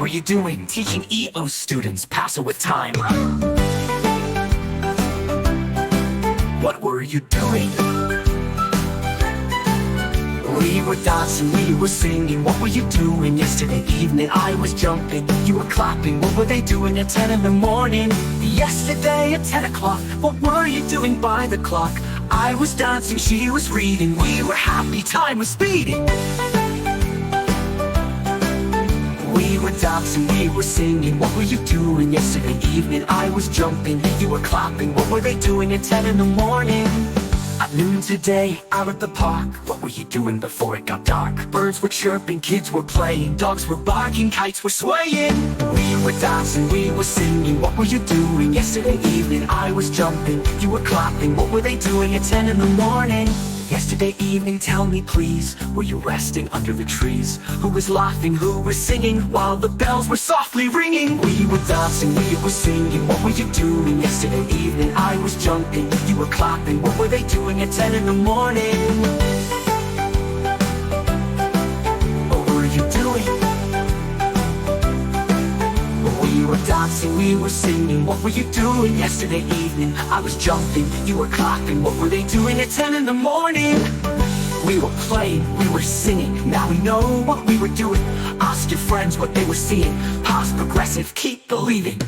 were you doing? Teaching EO students, passing with time. What were you doing? We were dancing, we were singing. What were you doing? Yesterday evening I was jumping, you were clapping. What were they doing at 10 in the morning? Yesterday at 10 o'clock. What were you doing by the clock? I was dancing, she was reading. We were happy, time was speeding. We were dancing, we were singing. What were you doing? Yesterday evening I was jumping, you were clapping. What were they doing at 10 in the morning? At noon today, out at the park. What were you doing before it got dark? Birds were chirping, kids were playing, dogs were barking, kites were swaying. We were dancing, we were singing. What were you doing? Yesterday evening I was jumping, you were clapping. What were they doing at 10 in the morning? Yesterday evening, tell me please, were you resting under the trees? Who was laughing, who was singing, while the bells were softly ringing? We were dancing, we were singing. What were you doing? Yesterday evening I was jumping, you were clapping. What were they doing at 10 in the morning? What were you doing? We were dancing, we were singing. What were you doing? Yesterday evening I was jumping, you were clapping. What were they doing at 10 in the morning? We were playing, we were singing. Now we know what we were doing. Ask your friends what they were seeing. Past progressive, keep believing.